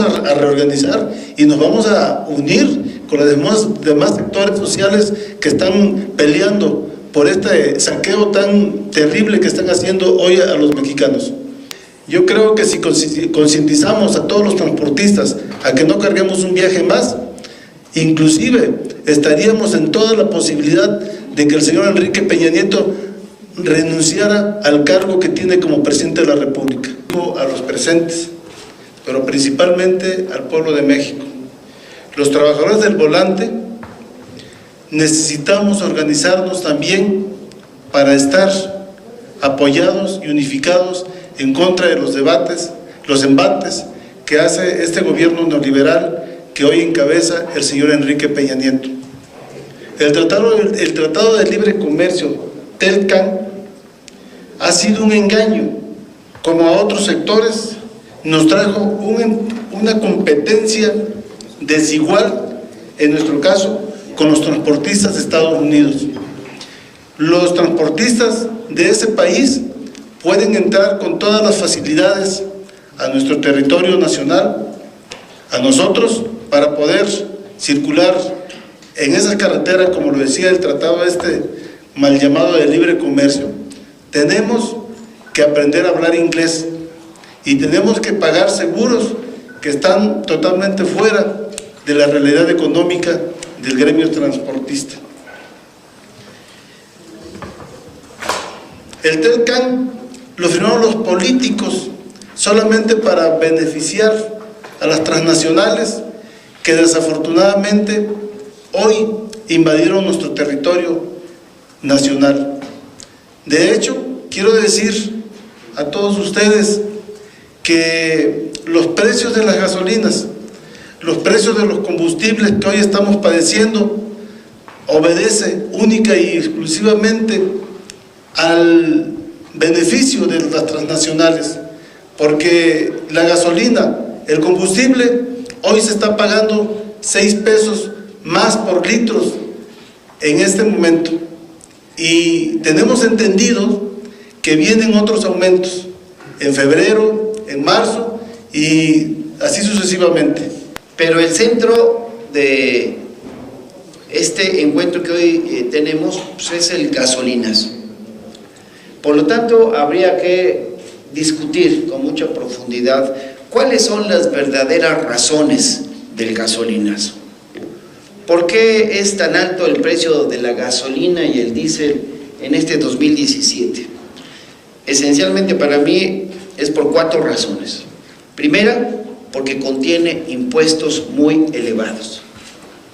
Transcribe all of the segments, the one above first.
a reorganizar y nos vamos a unir con los demás sectores sociales que están peleando por este saqueo tan terrible que están haciendo hoy a los mexicanos. Yo creo que si concientizamos a todos los transportistas a que no carguemos un viaje más, inclusive estaríamos en toda la posibilidad de que el señor Enrique Peña Nieto renunciara al cargo que tiene como presidente de la República. A los presentes, pero principalmente al pueblo de México. Los trabajadores del volante necesitamos organizarnos también para estar apoyados y unificados en contra de los embates que hace este gobierno neoliberal que hoy encabeza el señor Enrique Peña Nieto. El Tratado de Libre Comercio, TELCAN, ha sido un engaño, como a otros sectores, nos trajo una competencia desigual, en nuestro caso, con los transportistas de Estados Unidos. Los transportistas de ese país pueden entrar con todas las facilidades a nuestro territorio nacional, a nosotros, para poder circular en esa carretera, como lo decía el tratado mal llamado de libre comercio. Tenemos que aprender a hablar inglés y tenemos que pagar seguros que están totalmente fuera de la realidad económica del gremio transportista. El TELCAN lo firmaron los políticos solamente para beneficiar a las transnacionales que desafortunadamente hoy invadieron nuestro territorio nacional. De hecho, quiero decir a todos ustedes que los precios de las gasolinas, los precios de los combustibles que hoy estamos padeciendo, obedece única y exclusivamente al beneficio de las transnacionales, porque la gasolina, el combustible, hoy se está pagando 6 pesos más por litros en este momento, y tenemos entendido que vienen otros aumentos en febrero, en marzo y así sucesivamente. Pero el centro de este encuentro que hoy tenemos pues es el gasolinas. Por lo tanto, habría que discutir con mucha profundidad cuáles son las verdaderas razones del gasolinas. ¿Por qué es tan alto el precio de la gasolina y el diésel en este 2017? Esencialmente para mí es por 4 razones. Primera, porque contiene impuestos muy elevados.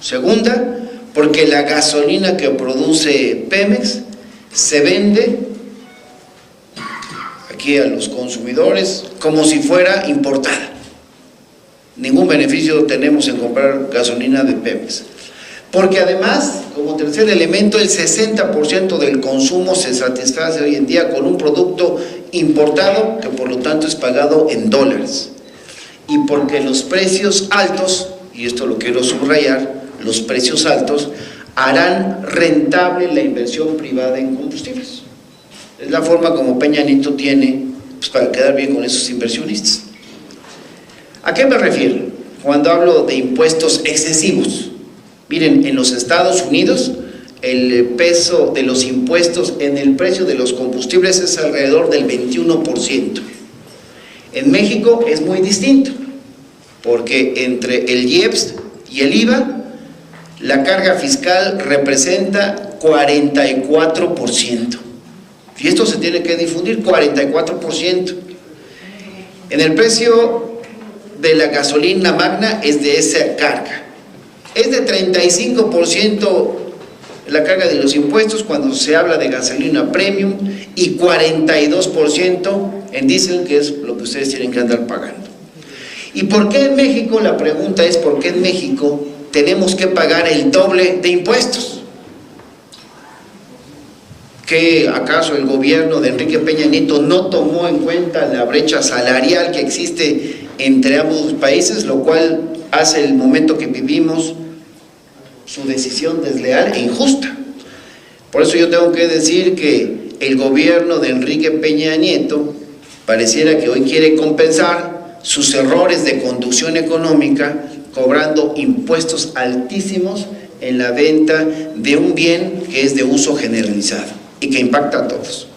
Segunda, porque la gasolina que produce Pemex se vende aquí a los consumidores como si fuera importada. Ningún beneficio tenemos en comprar gasolina de Pemex. Porque además, como tercer elemento, el 60% del consumo se satisface hoy en día con un producto importado que por lo tanto es pagado en dólares. Y porque los precios altos, y esto lo quiero subrayar, los precios altos harán rentable la inversión privada en combustibles. Es la forma como Peña Nieto tiene pues, para quedar bien con esos inversionistas. ¿A qué me refiero cuando hablo de impuestos excesivos? Miren, en los Estados Unidos el peso de los impuestos en el precio de los combustibles es alrededor del 21%. En México es muy distinto, porque entre el IEPS y el IVA, la carga fiscal representa 44%. Y esto se tiene que difundir, 44%. En el precio de la gasolina magna es de esa carga. Es de 35% la carga de los impuestos cuando se habla de gasolina premium y 42% en diésel, que es lo que ustedes tienen que andar pagando. ¿Y por qué en México? La pregunta es ¿por qué en México tenemos que pagar el doble de impuestos? ¿Que acaso el gobierno de Enrique Peña Nieto no tomó en cuenta la brecha salarial que existe entre ambos países, lo cual hace el momento que vivimos su decisión desleal e injusta? Por eso yo tengo que decir que el gobierno de Enrique Peña Nieto pareciera que hoy quiere compensar sus errores de conducción económica, cobrando impuestos altísimos en la venta de un bien que es de uso generalizado y que impacta a todos.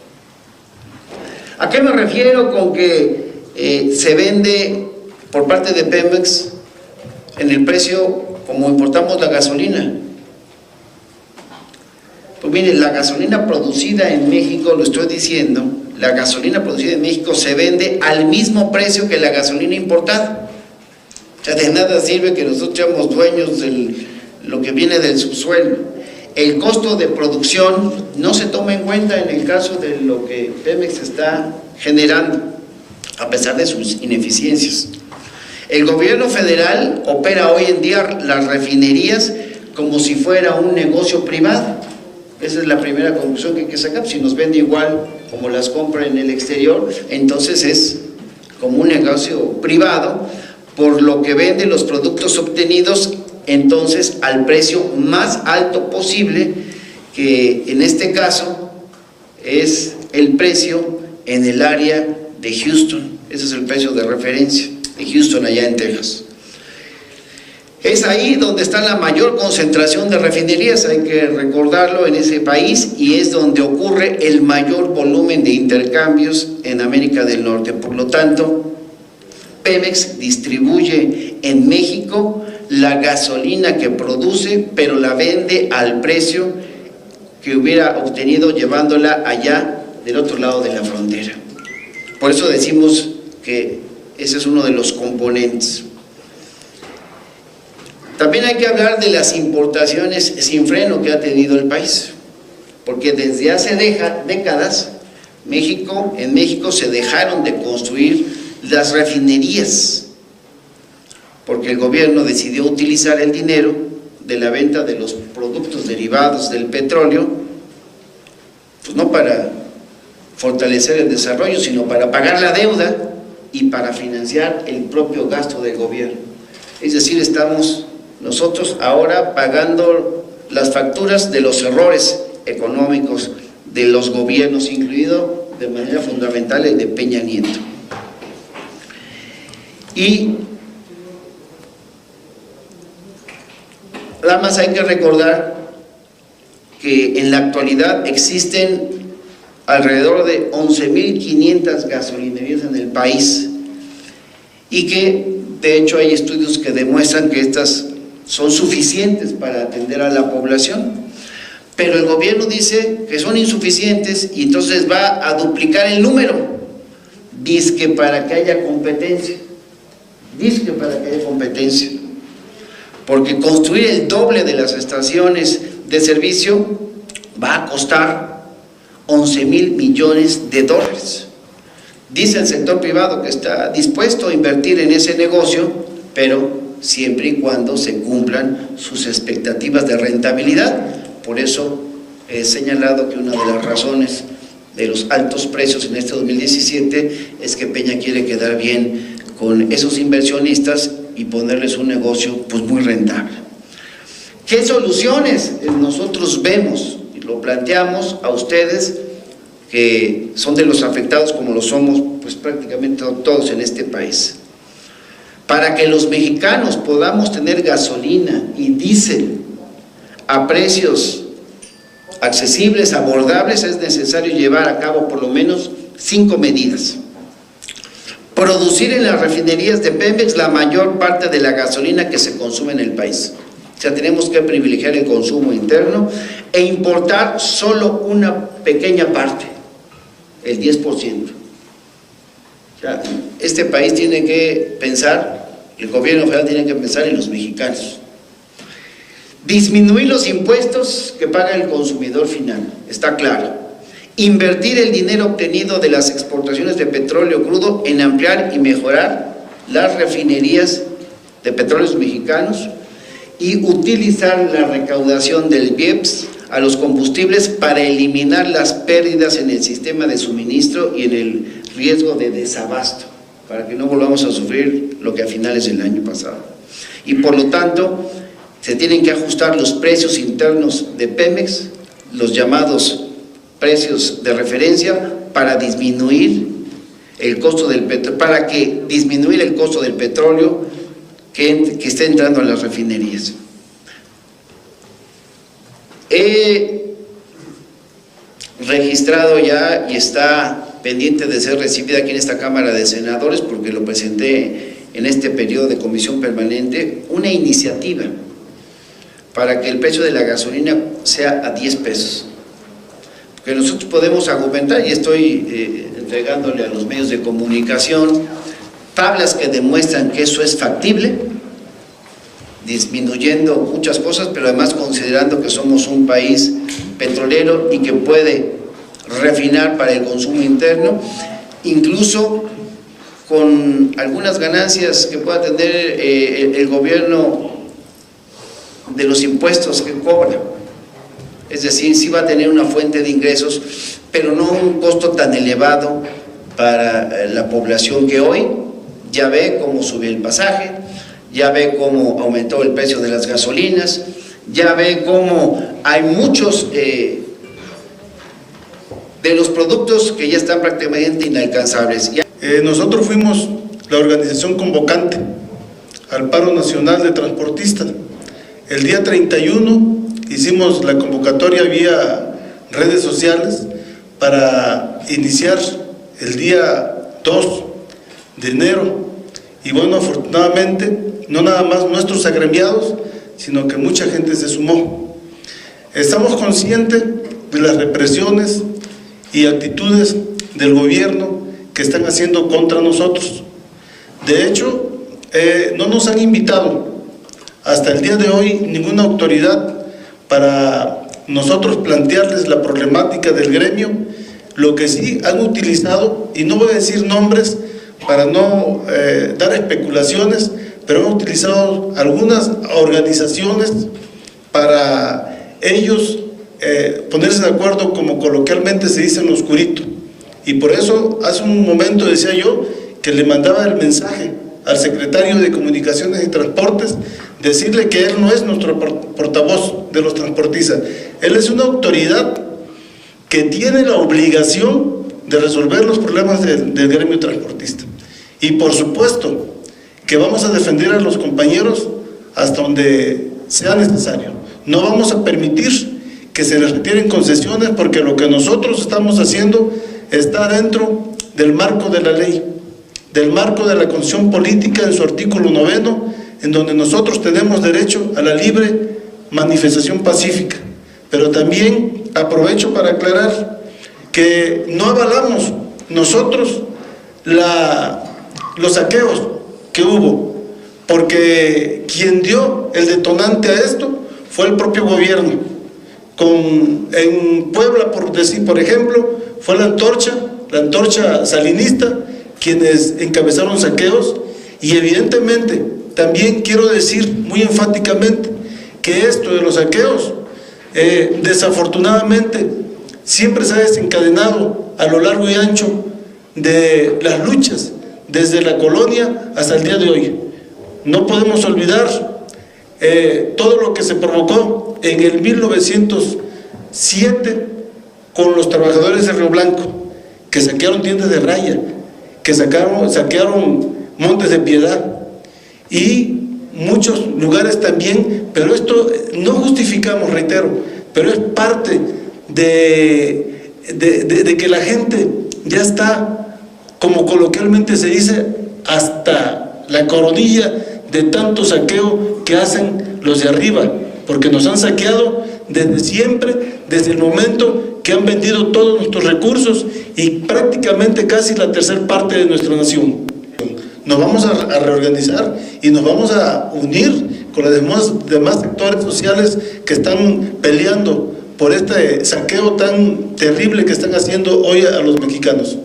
¿A qué me refiero con que se vende por parte de Pemex en el precio como importamos la gasolina? Pues miren, la gasolina producida en México, lo estoy diciendo, la gasolina producida en México se vende al mismo precio que la gasolina importada. O sea, de nada sirve que nosotros seamos dueños de lo que viene del subsuelo. El costo de producción no se toma en cuenta en el caso de lo que Pemex está generando, a pesar de sus ineficiencias. El gobierno federal opera hoy en día las refinerías como si fuera un negocio privado. Esa es la primera conclusión que hay que sacar. Si nos vende igual como las compra en el exterior, entonces es como un negocio privado, por lo que vende los productos obtenidos entonces al precio más alto posible, que en este caso es el precio en el área de Houston. Ese es el precio de referencia de Houston, allá en Texas. Es ahí donde está la mayor concentración de refinerías, hay que recordarlo, en ese país, y es donde ocurre el mayor volumen de intercambios en América del Norte. Por lo tanto, Pemex distribuye en México la gasolina que produce, pero la vende al precio que hubiera obtenido llevándola allá del otro lado de la frontera. Por eso decimos que ese es uno de los componentes. También hay que hablar de las importaciones sin freno que ha tenido el país, porque desde hace décadas en México se dejaron de construir las refinerías, porque el gobierno decidió utilizar el dinero de la venta de los productos derivados del petróleo, pues no para fortalecer el desarrollo, sino para pagar la deuda y para financiar el propio gasto del gobierno. Es decir, estamos nosotros ahora pagando las facturas de los errores económicos de los gobiernos, incluido de manera fundamental el de Peña Nieto. Y nada más hay que recordar que en la actualidad existen alrededor de 11.500 gasolinerías en el país, y que de hecho hay estudios que demuestran que estas son suficientes para atender a la población, pero el gobierno dice que son insuficientes y entonces va a duplicar el número, dizque para que haya competencia, porque construir el doble de las estaciones de servicio va a costar 11,000 millones de dólares. Dice el sector privado que está dispuesto a invertir en ese negocio, pero siempre y cuando se cumplan sus expectativas de rentabilidad. Por eso he señalado que una de las razones de los altos precios en este 2017 es que Peña quiere quedar bien con esos inversionistas y ponerles un negocio pues muy rentable. ¿Qué soluciones nosotros vemos y lo planteamos a ustedes, que son de los afectados como lo somos pues prácticamente todos en este país? Para que los mexicanos podamos tener gasolina y diésel a precios accesibles, abordables, es necesario llevar a cabo por lo menos 5 medidas. Producir en las refinerías de Pemex la mayor parte de la gasolina que se consume en el país. O sea, tenemos que privilegiar el consumo interno e importar solo una pequeña parte, el 10%. O sea, este país tiene que pensar, el gobierno federal tiene que pensar en los mexicanos. Disminuir los impuestos que paga el consumidor final, está claro. Invertir el dinero obtenido de las exportaciones de petróleo crudo en ampliar y mejorar las refinerías de petróleos mexicanos y utilizar la recaudación del IEPS a los combustibles para eliminar las pérdidas en el sistema de suministro y en el riesgo de desabasto, para que no volvamos a sufrir lo que a finales del año pasado. Y por lo tanto, se tienen que ajustar los precios internos de Pemex, los llamados precios de referencia, para disminuir el costo del petróleo, para que disminuir el costo del petróleo que esté entrando a las refinerías. He registrado ya y está pendiente de ser recibida aquí en esta Cámara de Senadores, porque lo presenté en este periodo de comisión permanente, una iniciativa para que el precio de la gasolina sea a 10 pesos. Porque nosotros podemos argumentar, y estoy entregándole a los medios de comunicación tablas que demuestran que eso es factible, disminuyendo muchas cosas, pero además considerando que somos un país petrolero y que puede refinar para el consumo interno, incluso con algunas ganancias que pueda tener el gobierno de los impuestos que cobra. Es decir, sí va a tener una fuente de ingresos, pero no un costo tan elevado para la población que hoy ya ve cómo subió el pasaje, ya ve cómo aumentó el precio de las gasolinas, ya ve cómo hay muchos de los productos que ya están prácticamente inalcanzables. Nosotros fuimos la organización convocante al paro nacional de transportistas. El día 31 hicimos la convocatoria vía redes sociales para iniciar el día 2 de enero. Y bueno, afortunadamente, no nada más nuestros agremiados, sino que mucha gente se sumó. Estamos conscientes de las represiones y actitudes del gobierno que están haciendo contra nosotros. De hecho, no nos han invitado hasta el día de hoy ninguna autoridad para nosotros plantearles la problemática del gremio. Lo que sí han utilizado, y no voy a decir nombres para no dar especulaciones, pero han utilizado algunas organizaciones para ellos ponerse de acuerdo, como coloquialmente se dice, en lo oscurito. Y por eso hace un momento decía yo que le mandaba el mensaje al secretario de Comunicaciones y Transportes, decirle que él no es nuestro portavoz de los transportistas, él es una autoridad que tiene la obligación de resolver los problemas del gremio transportista. Y por supuesto que vamos a defender a los compañeros hasta donde sea necesario. No vamos a permitir que se les retiren concesiones, porque lo que nosotros estamos haciendo está dentro del marco de la ley, del marco de la Constitución Política en su artículo 9, en donde nosotros tenemos derecho a la libre manifestación pacífica. Pero también aprovecho para aclarar que no avalamos nosotros los saqueos que hubo, porque quien dio el detonante a esto fue el propio gobierno. En Puebla, por ejemplo, fue la antorcha salinista, quienes encabezaron saqueos. Y evidentemente también quiero decir muy enfáticamente que esto de los saqueos desafortunadamente siempre se ha desencadenado a lo largo y ancho de las luchas, desde la colonia hasta el día de hoy. No podemos olvidar todo lo que se provocó en el 1907 con los trabajadores de Río Blanco, que saquearon tiendas de raya, que saquearon Montes de Piedad y muchos lugares también. Pero esto no justificamos, reitero, pero es parte de que la gente ya está, como coloquialmente se dice, hasta la coronilla de tanto saqueo que hacen los de arriba, porque nos han saqueado desde siempre, desde el momento que han vendido todos nuestros recursos y prácticamente casi la tercera parte de nuestra nación. Nos vamos a reorganizar y nos vamos a unir con los demás sectores sociales que están peleando por este saqueo tan terrible que están haciendo hoy a los mexicanos.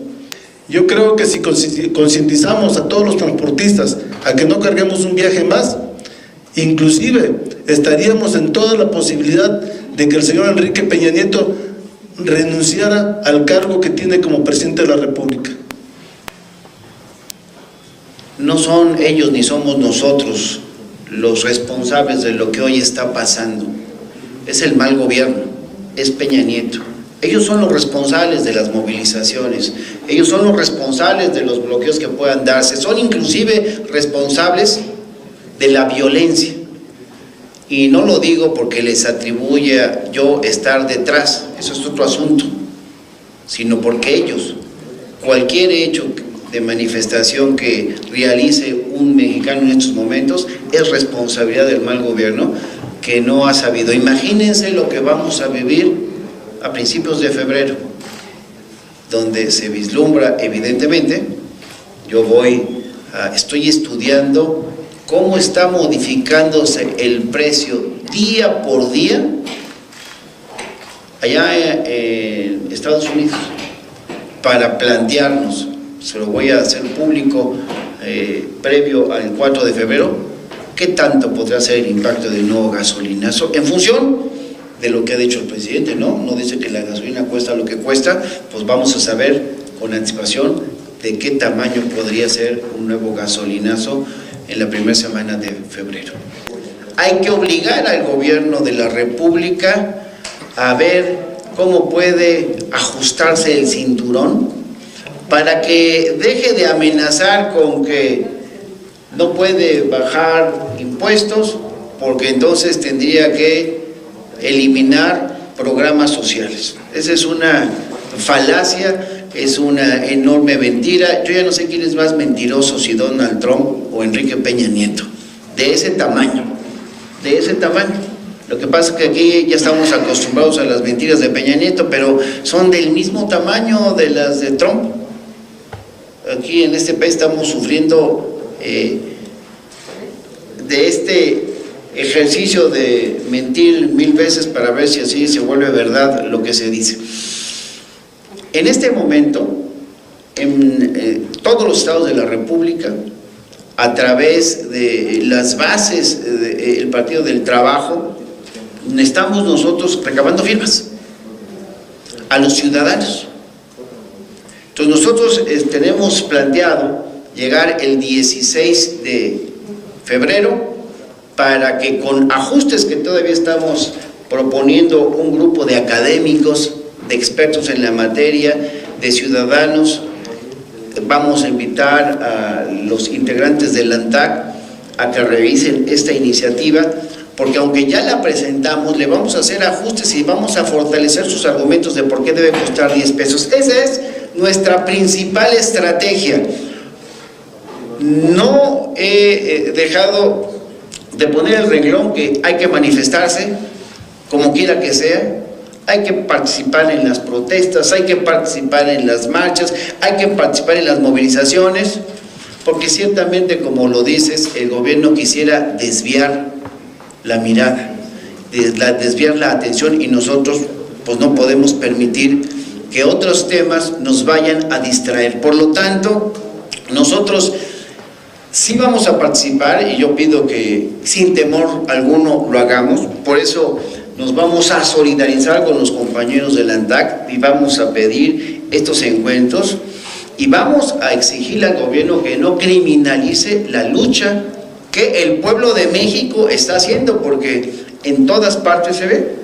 Yo creo que si concientizamos a todos los transportistas a que no carguemos un viaje más, inclusive estaríamos en toda la posibilidad de que el señor Enrique Peña Nieto renunciara al cargo que tiene como presidente de la República. No son ellos ni somos nosotros los responsables de lo que hoy está pasando. Es el mal gobierno, es Peña Nieto. Ellos son los responsables de las movilizaciones, ellos son los responsables de los bloqueos que puedan darse, son inclusive responsables de la violencia. Y no lo digo porque les atribuya yo estar detrás, eso es otro asunto, sino porque ellos, cualquier hecho de manifestación que realice un mexicano en estos momentos es responsabilidad del mal gobierno que no ha sabido. Imagínense lo que vamos a vivir a principios de febrero, donde se vislumbra evidentemente, estoy estudiando cómo está modificándose el precio día por día allá en Estados Unidos, para plantearnos, se lo voy a hacer público previo al 4 de febrero, qué tanto podrá ser el impacto del nuevo gasolinazo en función de lo que ha dicho el presidente, ¿no? No dice que la gasolina cuesta lo que cuesta, pues vamos a saber con anticipación de qué tamaño podría ser un nuevo gasolinazo en la primera semana de febrero. Hay que obligar al gobierno de la República a ver cómo puede ajustarse el cinturón para que deje de amenazar con que no puede bajar impuestos, porque entonces tendría que eliminar programas sociales. Esa es una falacia, es una enorme mentira. Yo ya no sé quién es más mentiroso, si Donald Trump o Enrique Peña Nieto, de ese tamaño, de ese tamaño. Lo que pasa es que aquí ya estamos acostumbrados a las mentiras de Peña Nieto, pero son del mismo tamaño de las de Trump. Aquí en este país estamos sufriendo de este ejercicio de mentir 1000 veces para ver si así se vuelve verdad lo que se dice. En este momento, en todos los estados de la República, a través de las bases del Partido del Trabajo, estamos nosotros recabando firmas a los ciudadanos. Entonces nosotros tenemos planteado llegar el 16 de febrero para que, con ajustes que todavía estamos proponiendo un grupo de académicos, de expertos en la materia, de ciudadanos, vamos a invitar a los integrantes del ANTAC a que revisen esta iniciativa, porque aunque ya la presentamos, le vamos a hacer ajustes y vamos a fortalecer sus argumentos de por qué debe costar 10 pesos. Esa es nuestra principal estrategia. No he dejado de poner el renglón que hay que manifestarse, como quiera que sea, hay que participar en las protestas, hay que participar en las marchas, hay que participar en las movilizaciones, porque ciertamente, como lo dices, el gobierno quisiera desviar la mirada, desviar la atención, y nosotros pues no podemos permitir que otros temas nos vayan a distraer. Por lo tanto, nosotros sí vamos a participar, y yo pido que sin temor alguno lo hagamos. Por eso nos vamos a solidarizar con los compañeros del ANTAC y vamos a pedir estos encuentros y vamos a exigirle al gobierno que no criminalice la lucha que el pueblo de México está haciendo, porque en todas partes se ve.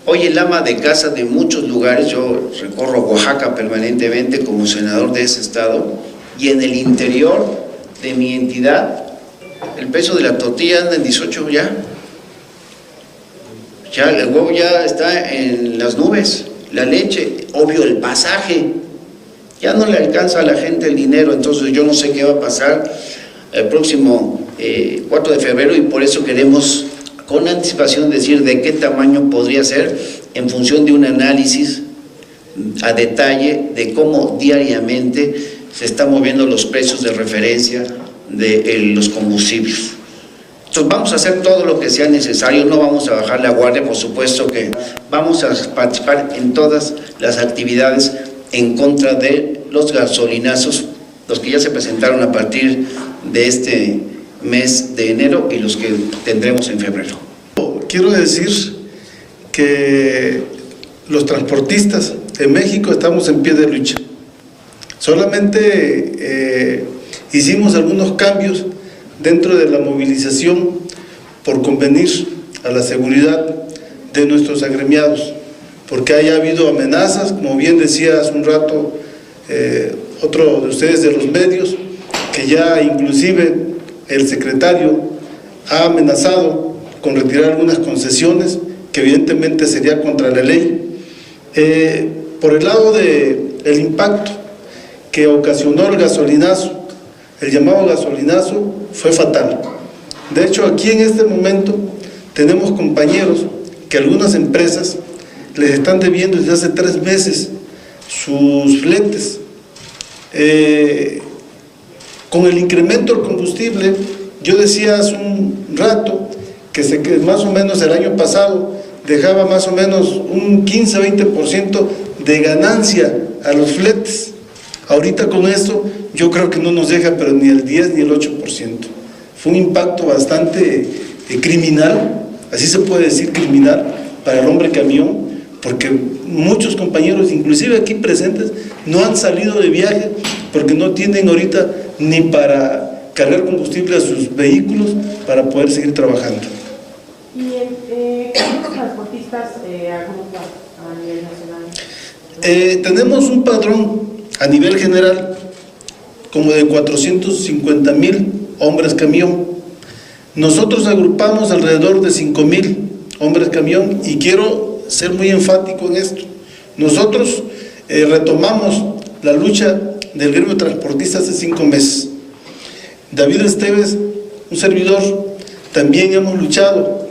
Hoy el ama de casa de muchos lugares, yo recorro Oaxaca permanentemente como senador de ese estado, y en el interior de mi entidad el peso de la tortilla anda en 18 ya. Ya el huevo ya está en las nubes, la leche, obvio el pasaje, ya no le alcanza a la gente el dinero. Entonces yo no sé qué va a pasar el próximo 4 de febrero, y por eso queremos con anticipación decir de qué tamaño podría ser, en función de un análisis a detalle de cómo diariamente se están moviendo los precios de referencia de los combustibles. Entonces vamos a hacer todo lo que sea necesario, no vamos a bajar la guardia, por supuesto que vamos a participar en todas las actividades en contra de los gasolinazos, los que ya se presentaron a partir de este mes de enero y los que tendremos en febrero. Quiero decir que los transportistas en México estamos en pie de lucha. Solamente hicimos algunos cambios dentro de la movilización por convenir a la seguridad de nuestros agremiados. porque haya habido amenazas, como bien decía hace un rato otro de ustedes de los medios, que ya inclusive el secretario ha amenazado con retirar algunas concesiones, que evidentemente sería contra la ley. Por el lado del impacto que ocasionó el gasolinazo, el llamado gasolinazo fue fatal. De hecho, aquí en este momento tenemos compañeros que algunas empresas les están debiendo desde hace 3 meses sus fletes. Con el incremento del combustible, yo decía hace un rato que más o menos el año pasado dejaba más o menos un 15-20% de ganancia a los fletes. Ahorita con esto yo creo que no nos deja pero ni el 10 ni el 8%. Fue un impacto bastante criminal, así se puede decir, criminal para el hombre camión, porque muchos compañeros, inclusive aquí presentes, no han salido de viaje porque no tienen ahorita ni para cargar combustible a sus vehículos para poder seguir trabajando. ¿Y cuántos transportistas agrupan a nivel nacional? Tenemos un padrón a nivel general como de 450,000 hombres camión. Nosotros agrupamos alrededor de 5,000 hombres camión, y quiero ser muy enfático en esto. Nosotros retomamos la lucha del gremio transportista hace 5 meses. David Esteves, un servidor, también hemos luchado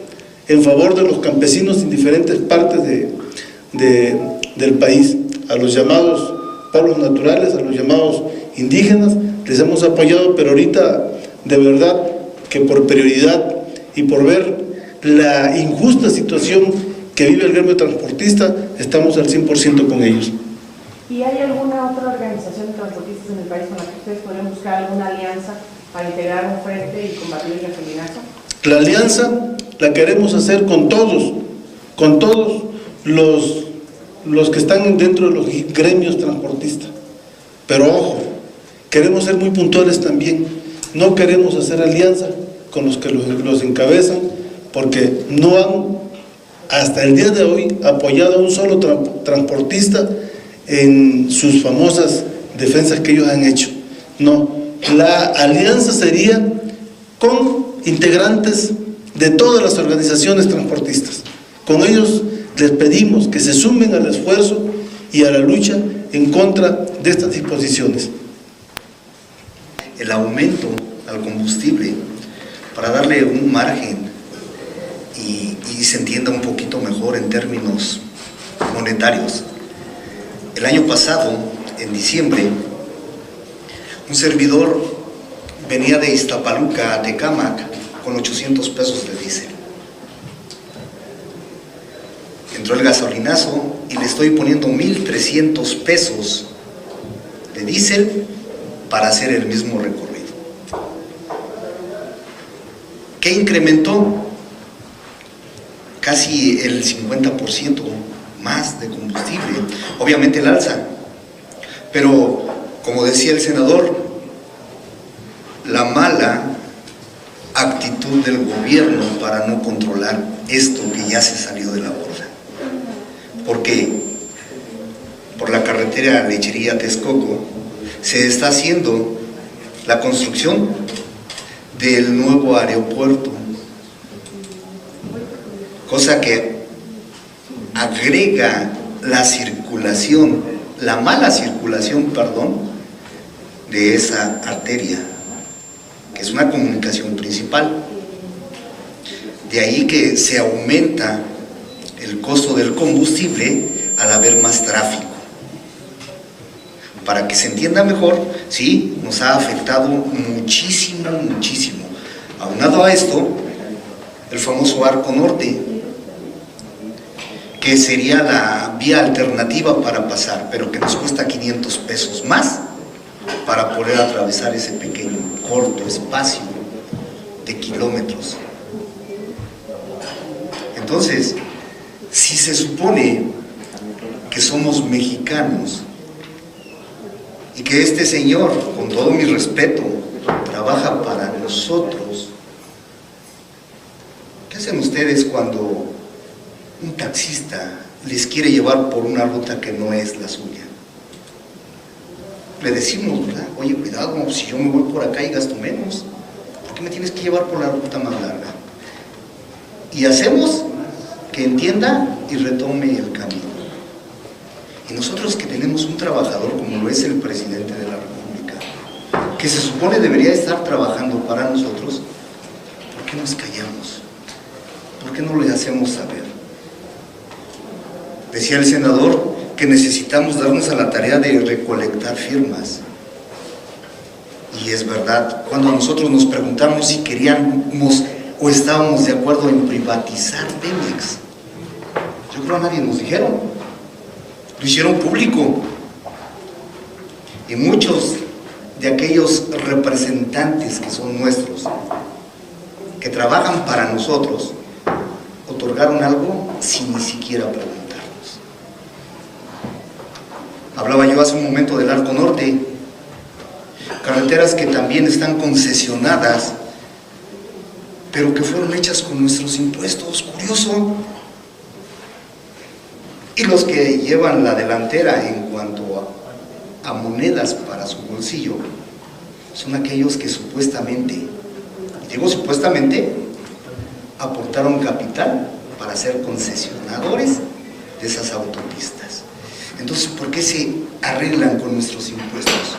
en favor de los campesinos en diferentes partes del país, a los llamados pueblos naturales, a los llamados indígenas, les hemos apoyado, pero ahorita de verdad que por prioridad y por ver la injusta situación que vive el gremio transportista, estamos al 100% con ellos. ¿Y hay alguna otra organización de transportistas en el país con la que ustedes podrían buscar alguna alianza para integrar un frente y combatir el gasolinazo? La alianza la queremos hacer con todos los que están dentro de los gremios transportistas. Pero ojo, queremos ser muy puntuales también. No queremos hacer alianza con los que los encabezan, porque no han, hasta el día de hoy, apoyado a un solo transportista en sus famosas defensas que ellos han hecho. No, la alianza sería con integrantes de todas las organizaciones transportistas. Con ellos les pedimos que se sumen al esfuerzo y a la lucha en contra de estas disposiciones. El aumento al combustible, para darle un margen y se entienda un poquito mejor en términos monetarios. El año pasado, en diciembre, un servidor venía de Iztapaluca a Tecámac con 800 pesos de diésel. Entró el gasolinazo y le estoy poniendo 1,300 pesos de diésel para hacer el mismo recorrido. ¿Qué incrementó? Casi el 50% más de combustible, obviamente el alza, pero como decía el senador, la mala actitud del gobierno para no controlar esto que ya se salió de la borda, porque por la carretera Lechería-Texcoco se está haciendo la construcción del nuevo aeropuerto, cosa que agrega la circulación, la mala circulación, perdón, de esa arteria, que es una comunicación principal. De ahí que se aumenta el costo del combustible al haber más tráfico. Para que se entienda mejor, sí, nos ha afectado muchísimo, muchísimo. Aunado a esto, el famoso Arco Norte, que sería la vía alternativa para pasar, pero que nos cuesta 500 pesos más para poder atravesar ese pequeño, corto espacio de kilómetros. Entonces, si se supone que somos mexicanos y que este señor, con todo mi respeto, trabaja para nosotros, ¿qué hacen ustedes cuando un taxista les quiere llevar por una ruta que no es la suya. Le decimos, ¿verdad? Oye, cuidado, si yo me voy por acá y gasto menos, ¿por qué me tienes que llevar por la ruta más larga? Y hacemos que entienda y retome el camino. Y nosotros que tenemos un trabajador como lo es el presidente de la República, que se supone debería estar trabajando para nosotros, ¿por qué nos callamos? ¿Por qué no le hacemos saber? Decía el senador que necesitamos darnos a la tarea de recolectar firmas. Y es verdad, cuando nosotros nos preguntamos si queríamos o estábamos de acuerdo en privatizar Pemex, yo creo que a nadie nos dijeron, lo hicieron público. Y muchos de aquellos representantes que son nuestros, que trabajan para nosotros, otorgaron algo sin ni siquiera preguntarnos. Hablaba yo hace un momento del Arco Norte, carreteras que también están concesionadas, pero que fueron hechas con nuestros impuestos, curioso. Y los que llevan la delantera en cuanto a monedas para su bolsillo son aquellos que supuestamente, y digo supuestamente, aportaron capital para ser concesionadores de esas autopistas. Entonces, ¿por qué se arreglan con nuestros impuestos?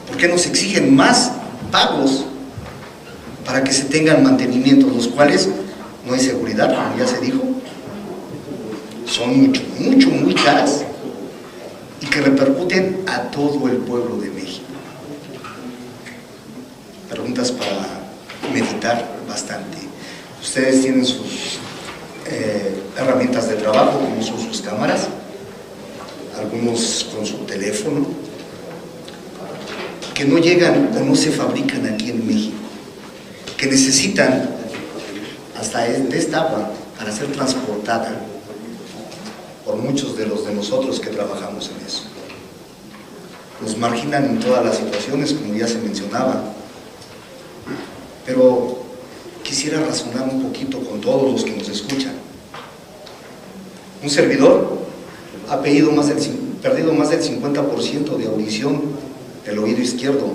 ¿Por qué nos exigen más pagos para que se tengan mantenimientos, los cuales no hay seguridad, como ya se dijo? Son muy caras y que repercuten a todo el pueblo de México. Preguntas para meditar bastante. Ustedes tienen sus herramientas de trabajo, como son sus cámaras, algunos con su teléfono, que no llegan o no se fabrican aquí en México, que necesitan hasta de esta agua para ser transportada por muchos de los de nosotros que trabajamos en eso. Nos marginan en todas las situaciones, como ya se mencionaba, pero quisiera razonar un poquito con todos los que nos escuchan. Un servidor ha perdido más del 50% de audición del oído izquierdo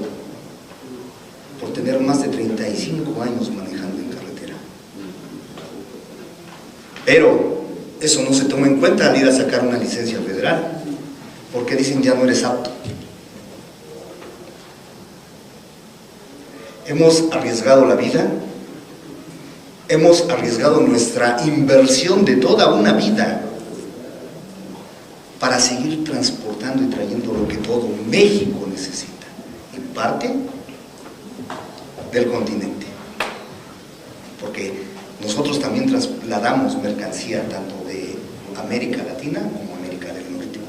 por tener más de 35 años manejando en carretera. Pero eso no se toma en cuenta al ir a sacar una licencia federal, porque dicen ya no eres apto. Hemos arriesgado la vida, hemos arriesgado nuestra inversión de toda una vida para seguir transportando y trayendo lo que todo México necesita, en parte del continente, porque nosotros también trasladamos mercancía tanto de América Latina como América del Norte.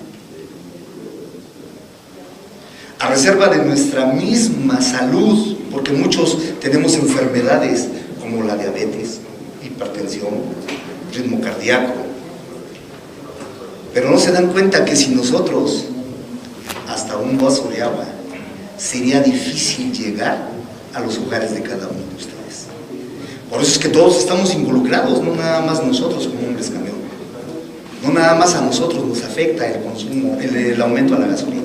A reserva de nuestra misma salud, porque muchos tenemos enfermedades como la diabetes, hipertensión, ritmo cardíaco, pero no se dan cuenta que sin nosotros, hasta un vaso de agua, sería difícil llegar a los hogares de cada uno de ustedes. Por eso es que todos estamos involucrados, no nada más nosotros como Hombres Camión. No nada más a nosotros nos afecta el consumo, el aumento a la gasolina.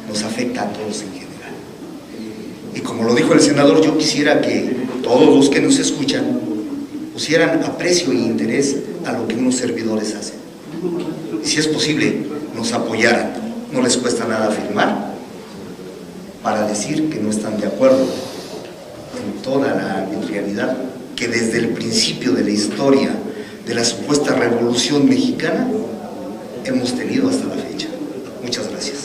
Nos afecta a todos en general. Y como lo dijo el senador, yo quisiera que todos los que nos escuchan pusieran aprecio e interés a lo que unos servidores hacen. Y si es posible, nos apoyaran. No les cuesta nada firmar para decir que no están de acuerdo en toda la arbitrariedad que desde el principio de la historia de la supuesta Revolución Mexicana hemos tenido hasta la fecha. Muchas gracias.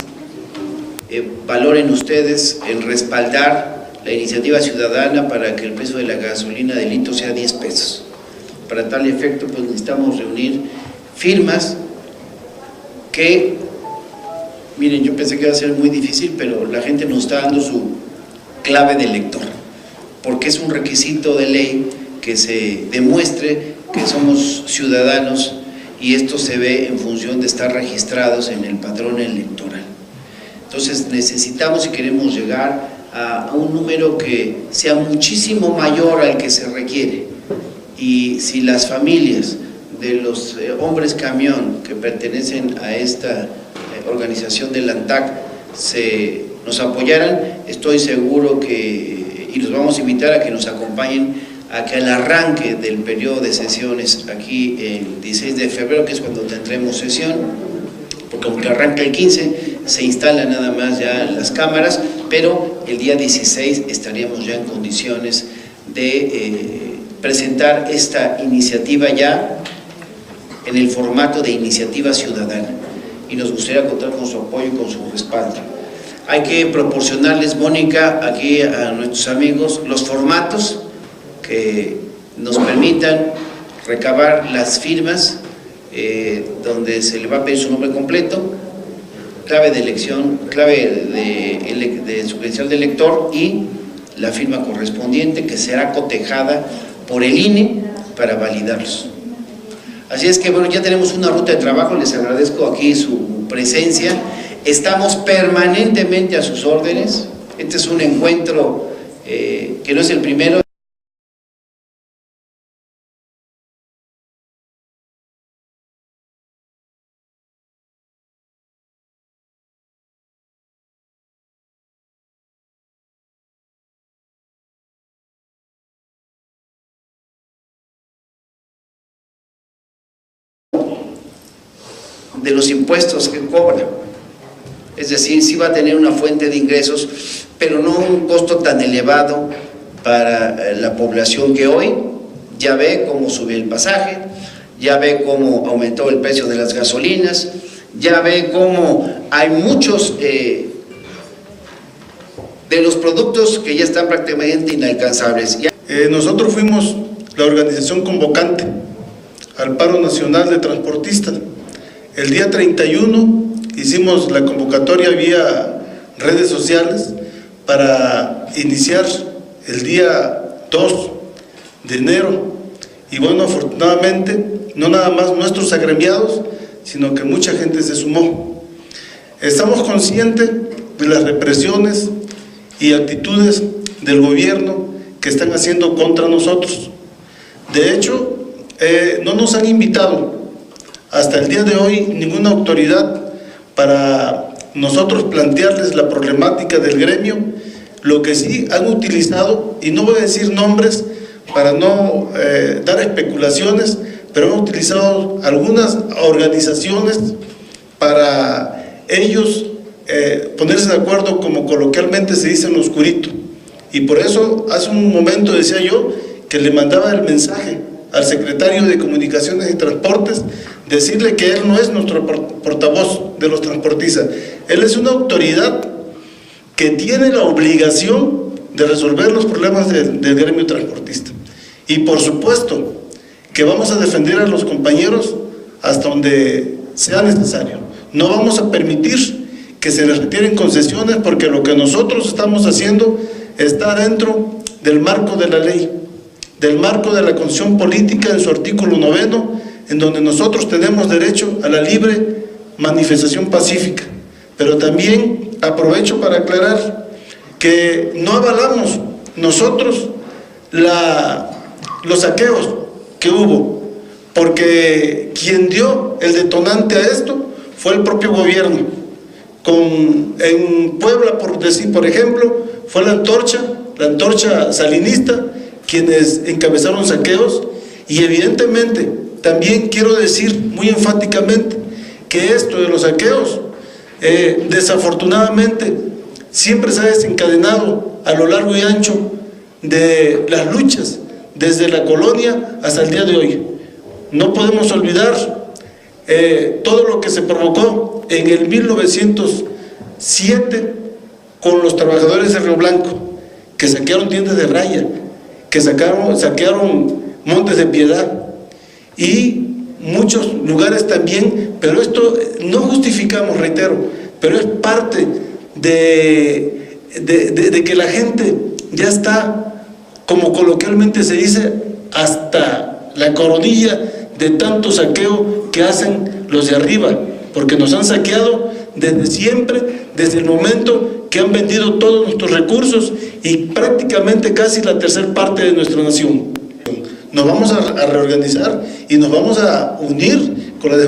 Valoren ustedes en respaldar la iniciativa ciudadana para que el precio de la gasolina de litro sea 10 pesos. Para tal efecto, pues necesitamos reunir firmas que, miren, yo pensé que iba a ser muy difícil, pero la gente nos está dando su clave de lector, porque es un requisito de ley que se demuestre que somos ciudadanos, y esto se ve en función de estar registrados en el padrón electoral. Entonces necesitamos, si queremos llegar a un número que sea muchísimo mayor al que se requiere, y si las familias de los hombres camión que pertenecen a esta organización del ANTAC nos apoyaran, estoy seguro que, y los vamos a invitar a que nos acompañen a que al arranque del periodo de sesiones aquí el 16 de febrero, que es cuando tendremos sesión, porque aunque arranca el 15, se instalan nada más ya las cámaras, pero el día 16 estaríamos ya en condiciones de presentar esta iniciativa ya en el formato de iniciativa ciudadana, y nos gustaría contar con su apoyo y con su respaldo. Hay que proporcionarles, Mónica, aquí a nuestros amigos, los formatos que nos permitan recabar las firmas, donde se le va a pedir su nombre completo, clave de elección, clave de su credencial de elector y la firma correspondiente, que será cotejada por el INE para validarlos. Así es que bueno, ya tenemos una ruta de trabajo, les agradezco aquí su presencia, estamos permanentemente a sus órdenes. Este es un encuentro que no es el primero. De los impuestos que cobra, es decir, sí va a tener una fuente de ingresos, pero no un costo tan elevado para la población que hoy ya ve cómo subió el pasaje, ya ve cómo aumentó el precio de las gasolinas, ya ve cómo hay muchos de los productos que ya están prácticamente inalcanzables. Nosotros fuimos la organización convocante al paro nacional de transportistas. El día 31 hicimos la convocatoria vía redes sociales para iniciar el día 2 de enero, y bueno, afortunadamente no nada más nuestros agremiados, sino que mucha gente se sumó. Estamos conscientes de las represiones y actitudes del gobierno que están haciendo contra nosotros. De hecho, no nos han invitado hasta el día de hoy ninguna autoridad para nosotros plantearles la problemática del gremio. Lo que sí han utilizado, y no voy a decir nombres para no dar especulaciones, pero han utilizado algunas organizaciones para ellos ponerse de acuerdo, como coloquialmente se dice, en lo oscurito. Y por eso hace un momento decía yo que le mandaba el mensaje al secretario de Comunicaciones y Transportes, decirle que él no es nuestro portavoz de los transportistas, él es una autoridad que tiene la obligación de resolver los problemas del gremio transportista. Y por supuesto que vamos a defender a los compañeros hasta donde sea necesario. No vamos a permitir que se les retiren concesiones, porque lo que nosotros estamos haciendo está dentro del marco de la ley, del marco de la Constitución Política en su artículo 9, en donde nosotros tenemos derecho a la libre manifestación pacífica. Pero también aprovecho para aclarar que no avalamos nosotros los saqueos que hubo, porque quien dio el detonante a esto fue el propio gobierno. En Puebla, por decir, por ejemplo, fue la antorcha salinista, quienes encabezaron saqueos. Y evidentemente también quiero decir muy enfáticamente que esto de los saqueos desafortunadamente siempre se ha desencadenado a lo largo y ancho de las luchas desde la colonia hasta el día de hoy. No podemos olvidar todo lo que se provocó en el 1907 con los trabajadores de Río Blanco, que saquearon tiendas de raya, que saquearon Montes de Piedad y muchos lugares también. Pero esto no justificamos, reitero, pero es parte de que la gente ya está, como coloquialmente se dice, hasta la coronilla de tanto saqueo que hacen los de arriba, porque nos han saqueado desde siempre, desde el momento que han vendido todos nuestros recursos y prácticamente casi la tercera parte de nuestra nación. nos vamos a reorganizar y nos vamos a unir con los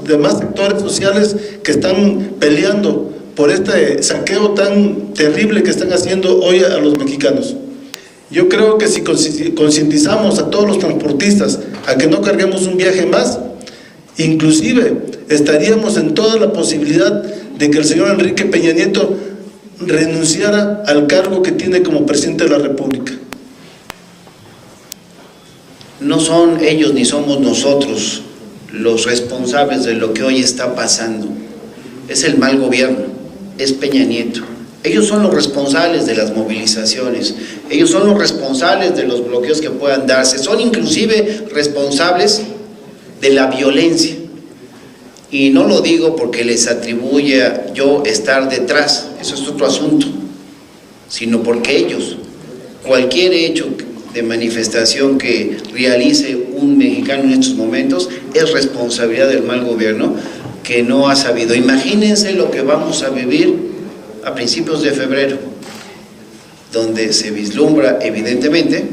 demás sectores sociales que están peleando por este saqueo tan terrible que están haciendo hoy a los mexicanos. Yo creo que si concientizamos a todos los transportistas a que no carguemos un viaje más, inclusive estaríamos en toda la posibilidad de que el señor Enrique Peña Nieto renunciara al cargo que tiene como presidente de la República. No son ellos ni somos nosotros los responsables de lo que hoy está pasando. Es el mal gobierno, es Peña Nieto. Ellos son los responsables de las movilizaciones, ellos son los responsables de los bloqueos que puedan darse, son inclusive responsables de la violencia. Y no lo digo porque les atribuya yo estar detrás, eso es otro asunto, sino porque ellos, cualquier hecho de manifestación que realice un mexicano en estos momentos, es responsabilidad del mal gobierno que no ha sabido. Imagínense lo que vamos a vivir a principios de febrero, donde se vislumbra evidentemente,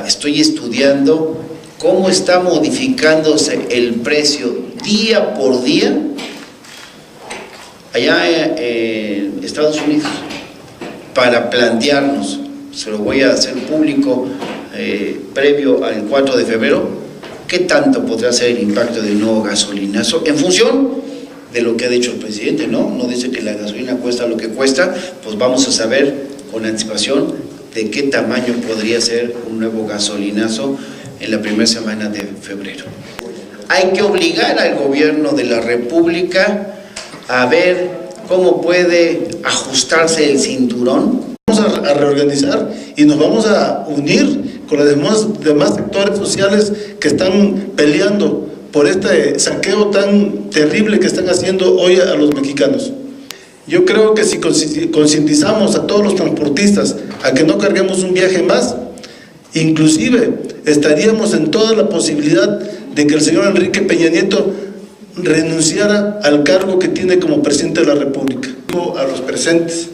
estoy estudiando cómo está modificándose el precio día por día allá en Estados Unidos, para plantearnos, se lo voy a hacer público previo al 4 de febrero, qué tanto podrá ser el impacto del nuevo gasolinazo en función de lo que ha dicho el presidente, ¿no? No dice que la gasolina cuesta lo que cuesta, pues vamos a saber con anticipación de qué tamaño podría ser un nuevo gasolinazo en la primera semana de febrero. Hay que obligar al gobierno de la República a ver cómo puede ajustarse el cinturón. Vamos a reorganizar y nos vamos a unir con los demás sectores sociales que están peleando por este saqueo tan terrible que están haciendo hoy a los mexicanos. Yo creo que si concientizamos a todos los transportistas a que no carguemos un viaje más, inclusive estaríamos en toda la posibilidad de que el señor Enrique Peña Nieto renunciara al cargo que tiene como presidente de la República. A los presentes,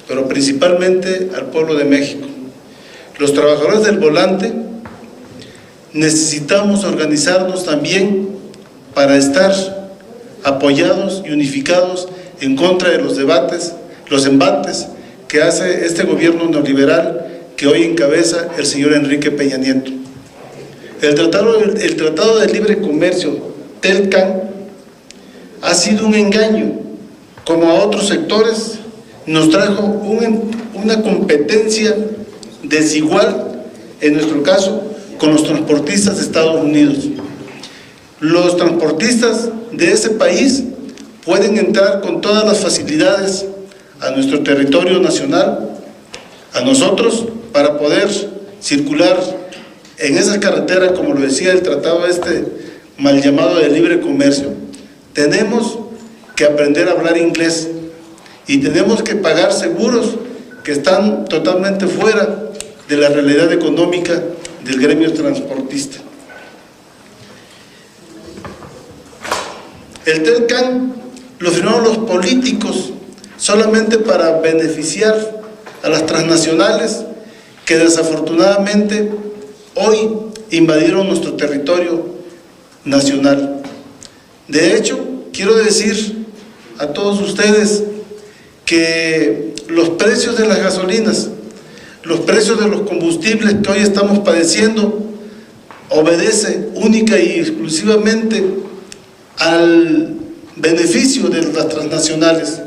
pero principalmente al pueblo de México. Los trabajadores del volante necesitamos organizarnos también para estar apoyados y unificados en contra de los embates que hace este gobierno neoliberal que hoy encabeza el señor Enrique Peña Nieto. El Tratado de Libre Comercio, TELCAN, ha sido un engaño, como a otros sectores, nos trajo una competencia desigual, en nuestro caso, con los transportistas de Estados Unidos. Los transportistas de ese país pueden entrar con todas las facilidades a nuestro territorio nacional, a nosotros, para poder circular en esa carretera, como lo decía el tratado mal llamado de libre comercio. Tenemos que aprender a hablar inglés y tenemos que pagar seguros que están totalmente fuera de la realidad económica del gremio transportista. El TELCAN lo firmaron los políticos solamente para beneficiar a las transnacionales que desafortunadamente hoy invadieron nuestro territorio nacional. De hecho, quiero decir a todos ustedes que los precios de las gasolinas, los precios de los combustibles que hoy estamos padeciendo, obedece única y exclusivamente al beneficio de las transnacionales,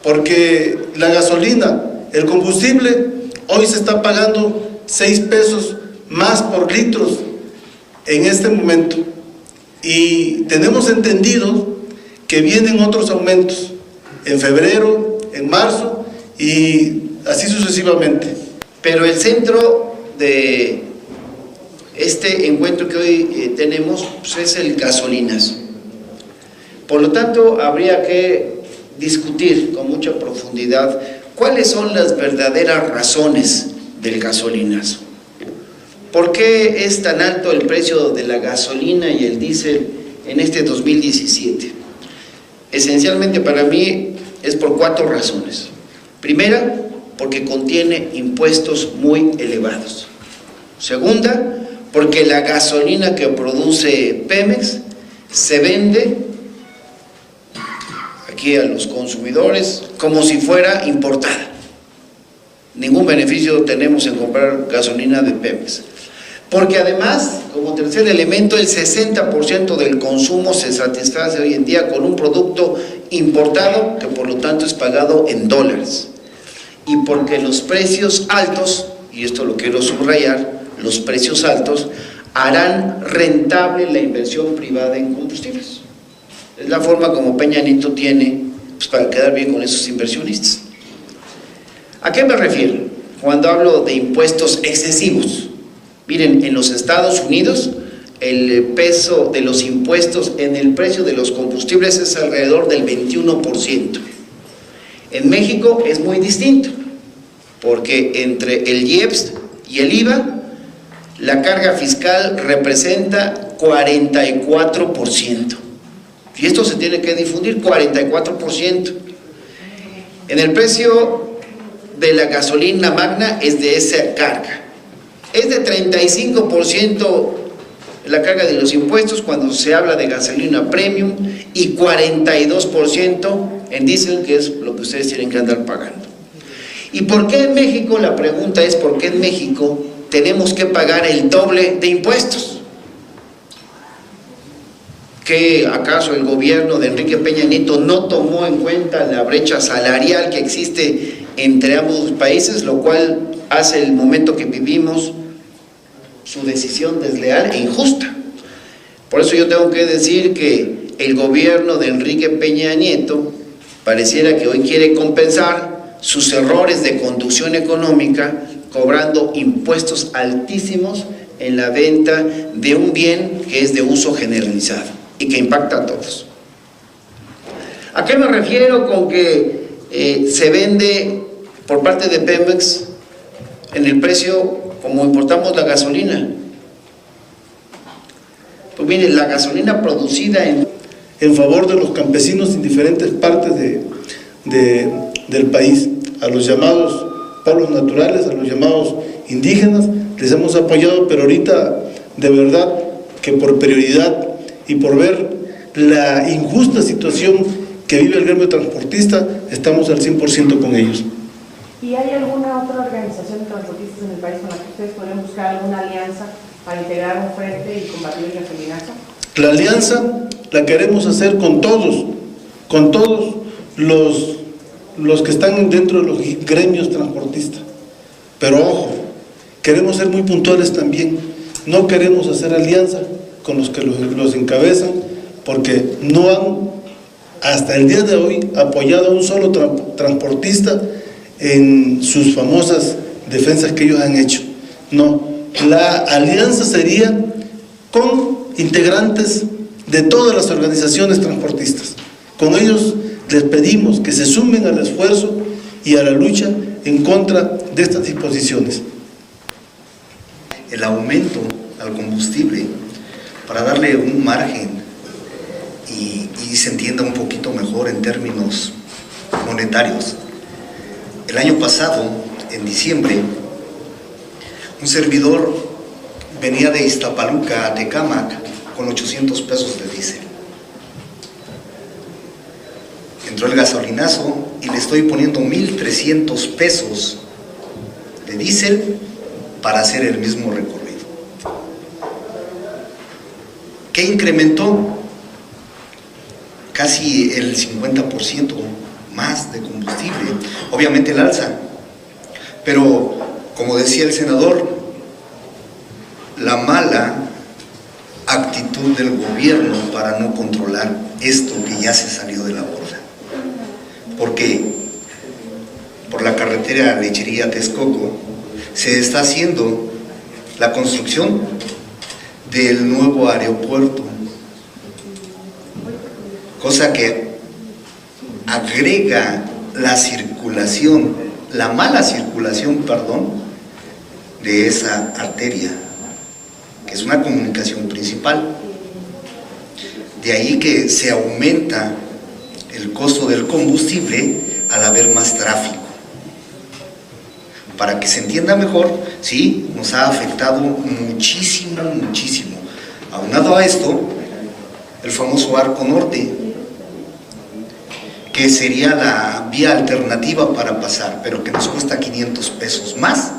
porque la gasolina, el combustible, hoy se está pagando 6 pesos más por litros en este momento, y tenemos entendido que vienen otros aumentos en febrero, en marzo y así sucesivamente. Pero el centro de este encuentro que hoy tenemos pues es el gasolinazo. Por lo tanto, habría que discutir con mucha profundidad cuáles son las verdaderas razones del gasolinazo. ¿Por qué es tan alto el precio de la gasolina y el diésel en este 2017? Esencialmente para mí es por 4 razones. Primera, porque contiene impuestos muy elevados. Segunda, porque la gasolina que produce Pemex se vende aquí a los consumidores como si fuera importada. Ningún beneficio tenemos en comprar gasolina de Pemex. Porque además, como tercer elemento, el 60% del consumo se satisface hoy en día con un producto importado que por lo tanto es pagado en dólares. Y porque los precios altos, y esto lo quiero subrayar, los precios altos harán rentable la inversión privada en combustibles. Es la forma como Peña Nieto tiene pues, para quedar bien con esos inversionistas. ¿A qué me refiero cuando hablo de impuestos excesivos? Miren, en los Estados Unidos el peso de los impuestos en el precio de los combustibles es alrededor del 21%. En México es muy distinto, porque entre el IEPS y el IVA, la carga fiscal representa 44%. Y esto se tiene que difundir, 44%. En el precio de la gasolina magna es de esa carga. Es de 35% la carga de los impuestos cuando se habla de gasolina premium y 42% en diésel, que es lo que ustedes tienen que andar pagando. ¿Y por qué en México? La pregunta es ¿por qué en México tenemos que pagar el doble de impuestos? ¿Que acaso el gobierno de Enrique Peña Nieto no tomó en cuenta la brecha salarial que existe entre ambos países, lo cual hace el momento que vivimos su decisión desleal e injusta? Por eso yo tengo que decir que el gobierno de Enrique Peña Nieto pareciera que hoy quiere compensar sus errores de conducción económica cobrando impuestos altísimos en la venta de un bien que es de uso generalizado y que impacta a todos. ¿A qué me refiero con que se vende por parte de Pemex en el precio como importamos la gasolina? Pues miren, la gasolina producida en favor de los campesinos en diferentes partes del país, a los llamados pueblos naturales, a los llamados indígenas, les hemos apoyado, pero ahorita de verdad que por prioridad y por ver la injusta situación que vive el gremio transportista, estamos al 100% con ellos. ¿Y hay alguna otra organización de transportistas en el país con la que ustedes podrían buscar alguna alianza para integrar un frente y combatir el gasolinazo? La alianza la queremos hacer con todos los que están dentro de los gremios transportistas. Pero ojo, queremos ser muy puntuales también. No queremos hacer alianza con los que los encabezan, porque no han, hasta el día de hoy, apoyado a un solo transportista en sus famosas defensas que ellos han hecho. No, la alianza sería con integrantes de todas las organizaciones transportistas. Con ellos les pedimos que se sumen al esfuerzo y a la lucha en contra de estas disposiciones. El aumento al combustible, para darle un margen y se entienda un poquito mejor en términos monetarios. El año pasado, en diciembre, un servidor venía de Iztapaluca a Tecámac con 800 pesos de diésel. Entró el gasolinazo y le estoy poniendo 1,300 pesos de diésel para hacer el mismo recorrido. ¿Qué incrementó? Casi el 50% más de combustible, obviamente el alza, pero como decía el senador, la mala actitud del gobierno para no controlar esto que ya se salió de la borda, porque por la carretera Lechería-Texcoco se está haciendo la construcción del nuevo aeropuerto, cosa que agrega la circulación, la mala circulación, de esa arteria, que es una comunicación principal. De ahí que se aumenta el costo del combustible al haber más tráfico. para que se entienda mejor, sí, nos ha afectado muchísimo, muchísimo. Aunado a esto, el famoso Arco Norte, que sería la vía alternativa para pasar, pero que nos cuesta 500 pesos más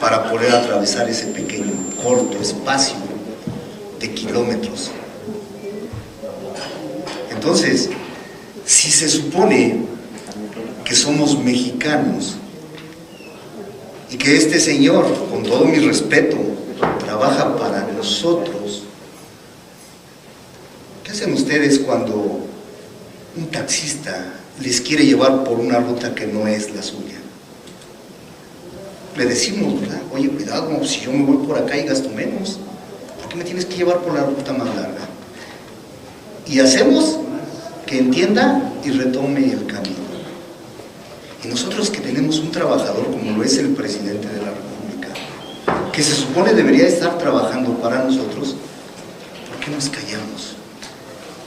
para poder atravesar ese pequeño, corto espacio de kilómetros. Entonces, si se supone que somos mexicanos y que este señor, con todo mi respeto, trabaja para nosotros, ¿qué hacen ustedes cuando un taxista les quiere llevar por una ruta que no es la suya? Le decimos, ¿verdad? Oye, cuidado, si yo me voy por acá y gasto menos, ¿por qué me tienes que llevar por la ruta más larga? Y hacemos que entienda y retome el camino. Y nosotros que tenemos un trabajador como lo es el presidente de la República, que se supone debería estar trabajando para nosotros, ¿por qué nos callamos?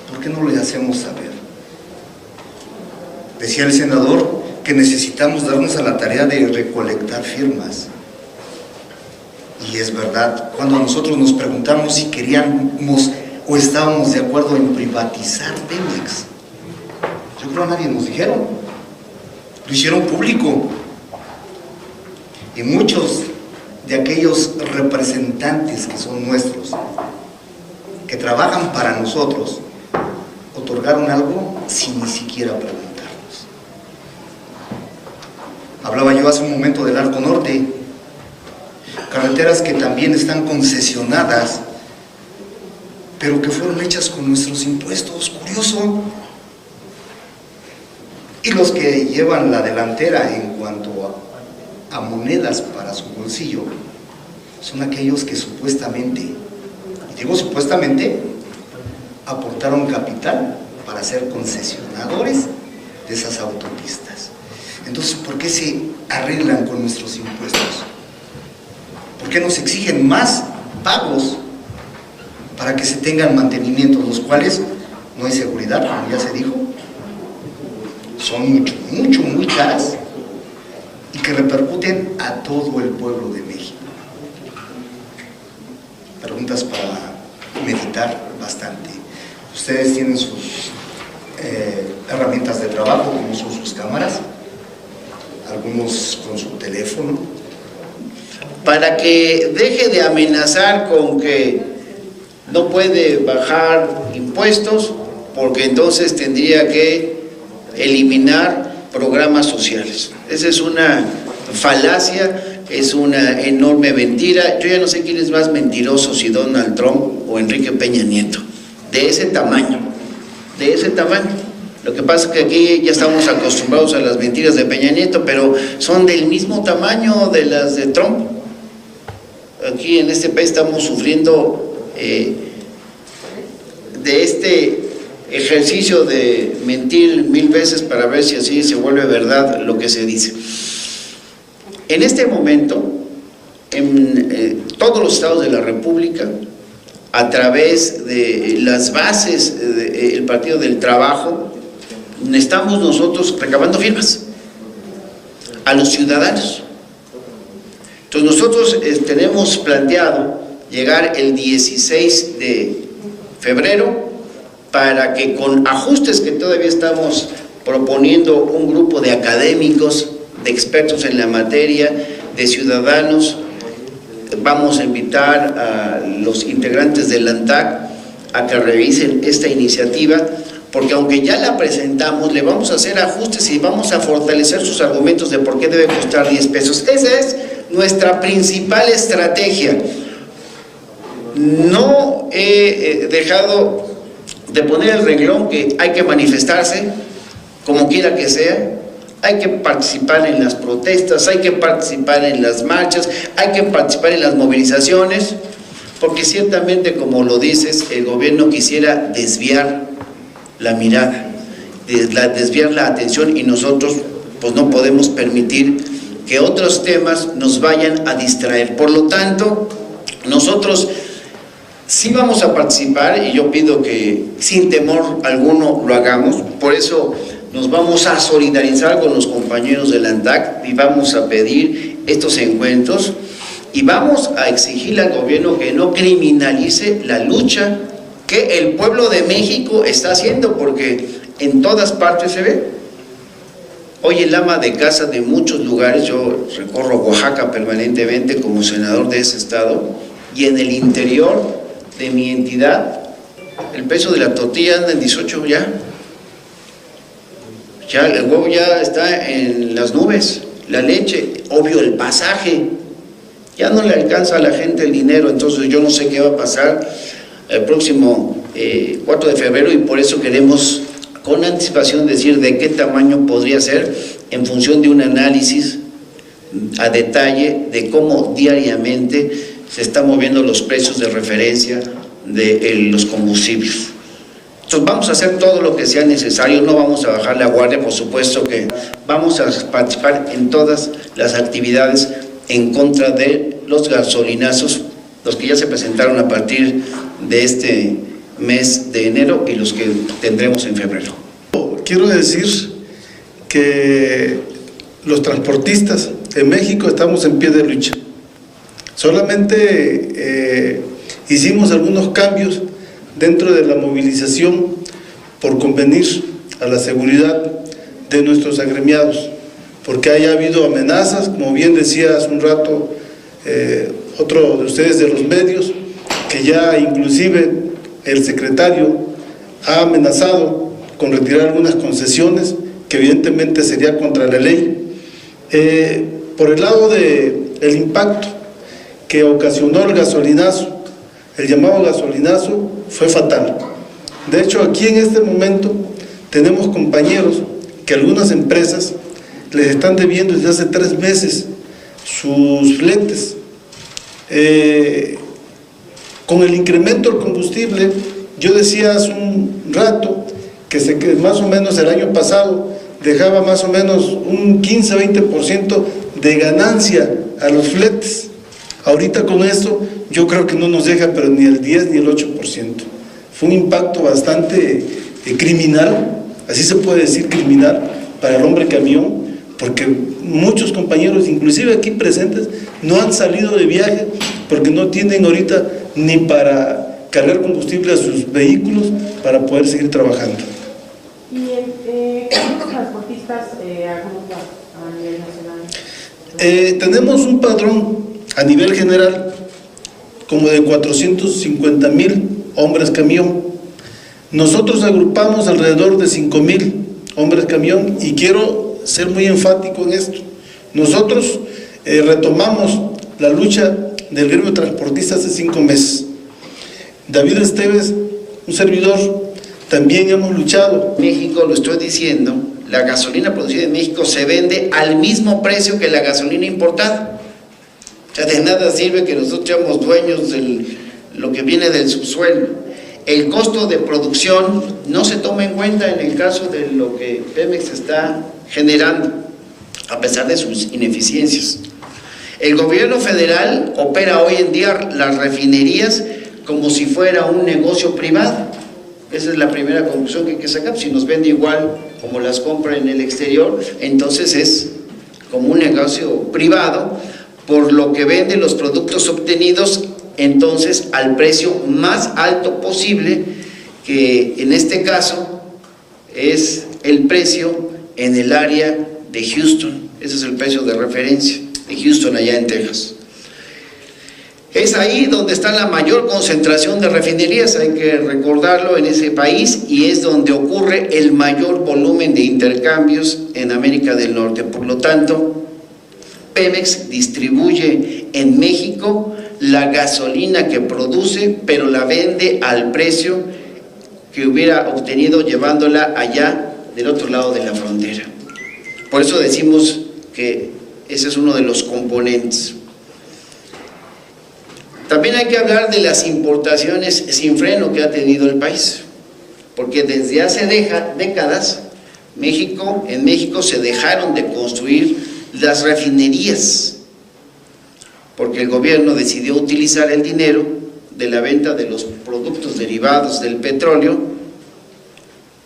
¿Por qué no le hacemos saber? Decía el senador que necesitamos darnos a la tarea de recolectar firmas. Y es verdad, cuando nosotros nos preguntamos si queríamos o estábamos de acuerdo en privatizar Pemex, yo creo que nadie nos dijeron, lo hicieron público. Y muchos de aquellos representantes que son nuestros, que trabajan para nosotros, otorgaron algo sin ni siquiera preguntarnos. Hablaba yo hace un momento del Arco Norte, carreteras que también están concesionadas, pero que fueron hechas con nuestros impuestos, curioso. Y los que llevan la delantera en cuanto a monedas para su bolsillo son aquellos que supuestamente, y digo supuestamente, aportaron capital para ser concesionadores de esas autopistas. Entonces, ¿por qué se arreglan con nuestros impuestos? ¿Por qué nos exigen más pagos para que se tengan mantenimientos, los cuales no hay seguridad, como ya se dijo? Son muy caras y que repercuten a todo el pueblo de México. Preguntas para meditar bastante. Ustedes tienen sus herramientas de trabajo, como son sus cámaras, algunos con su teléfono. Para que deje de amenazar con que no puede bajar impuestos, porque entonces tendría que eliminar programas sociales. Esa es una falacia, es una enorme mentira. Yo ya no sé quién es más mentiroso, si Donald Trump o Enrique Peña Nieto, de ese tamaño, de ese tamaño. Lo que pasa es que aquí ya estamos acostumbrados a las mentiras de Peña Nieto, pero son del mismo tamaño de las de Trump. Aquí en este país estamos sufriendo de este ejercicio de mentir 1000 veces para ver si así se vuelve verdad lo que se dice. En este momento, en todos los estados de la República, a través de las bases del Partido del Trabajo, estamos nosotros recabando firmas a los ciudadanos. Entonces nosotros tenemos planteado llegar el 16 de febrero para que, con ajustes que todavía estamos proponiendo, un grupo de académicos, de expertos en la materia, de ciudadanos, vamos a invitar a los integrantes del ANTAC a que revisen esta iniciativa, porque aunque ya la presentamos, le vamos a hacer ajustes y vamos a fortalecer sus argumentos de por qué debe costar 10 pesos. Esa es nuestra principal estrategia. No he dejado de poner el renglón que hay que manifestarse, como quiera que sea, hay que participar en las protestas, hay que participar en las marchas, hay que participar en las movilizaciones, porque ciertamente, como lo dices, el gobierno quisiera desviar la mirada, desviar la atención, y nosotros pues no podemos permitir que otros temas nos vayan a distraer. Por lo tanto, nosotros sí vamos a participar, y yo pido que sin temor alguno lo hagamos. Por eso nos vamos a solidarizar con los compañeros del ANTAC y vamos a pedir estos encuentros y vamos a exigirle al gobierno que no criminalice la lucha que el pueblo de México está haciendo, porque en todas partes se ve. Hoy el ama de casa de muchos lugares, yo recorro Oaxaca permanentemente como senador de ese estado, y en el interior de mi entidad, el peso de la tortilla anda en 18 ya. Ya el huevo ya está en las nubes, la leche, obvio el pasaje, ya no le alcanza a la gente el dinero. Entonces yo no sé qué va a pasar el próximo 4 de febrero y por eso queremos con anticipación decir de qué tamaño podría ser en función de un análisis a detalle de cómo diariamente se están moviendo los precios de referencia de los combustibles. Entonces vamos a hacer todo lo que sea necesario, no vamos a bajar la guardia, por supuesto que vamos a participar en todas las actividades en contra de los gasolinazos, los que ya se presentaron a partir de este mes de enero y los que tendremos en febrero. Quiero decir que los transportistas en México estamos en pie de lucha. Solamente hicimos algunos cambios dentro de la movilización por convenir a la seguridad de nuestros agremiados, porque haya habido amenazas, como bien decía hace un rato otro de ustedes de los medios, que ya inclusive el secretario ha amenazado con retirar algunas concesiones, que evidentemente sería contra la ley. Por el lado del impacto que ocasionó el gasolinazo, el llamado gasolinazo fue fatal. De hecho, aquí en este momento tenemos compañeros que algunas empresas les están debiendo desde hace 3 meses sus fletes. Con el incremento del combustible, yo decía hace un rato que más o menos el año pasado dejaba más o menos un 15-20% de ganancia a los fletes. Ahorita con esto yo creo que no nos deja pero ni el 10 ni el 8%. Fue un impacto bastante criminal, así se puede decir, criminal para el hombre camión, porque muchos compañeros, inclusive aquí presentes, no han salido de viaje porque no tienen ahorita ni para cargar combustible a sus vehículos para poder seguir trabajando. ¿Y cuántos transportistas agrupa a nivel nacional? Tenemos un padrón a nivel general como de 450,000 hombres camión. Nosotros agrupamos alrededor de 5,000 hombres camión y quiero ser muy enfático en esto. Nosotros retomamos la lucha del gremio transportista hace 5 meses. David Esteves, un servidor, también hemos luchado. México, lo estoy diciendo, la gasolina producida en México se vende al mismo precio que la gasolina importada. O sea, de nada sirve que nosotros seamos dueños de lo que viene del subsuelo. El costo de producción no se toma en cuenta en el caso de lo que Pemex está generando, a pesar de sus ineficiencias. El gobierno federal opera hoy en día las refinerías como si fuera un negocio privado. Esa es la primera conclusión que hay que sacar. Si nos vende igual como las compra en el exterior, entonces es como un negocio privado, por lo que vende los productos obtenidos entonces al precio más alto posible, que en este caso es el precio en el área de Houston. Ese es el precio de referencia de Houston, allá en Texas. Es ahí donde está la mayor concentración de refinerías, hay que recordarlo, en ese país, y es donde ocurre el mayor volumen de intercambios en América del Norte. Por lo tanto, Pemex distribuye en México la gasolina que produce, pero la vende al precio que hubiera obtenido llevándola allá del otro lado de la frontera. Por eso decimos que ese es uno de los componentes. También hay que hablar de las importaciones sin freno que ha tenido el país, porque desde hace décadas en México se dejaron de construir las refinerías, porque el gobierno decidió utilizar el dinero de la venta de los productos derivados del petróleo,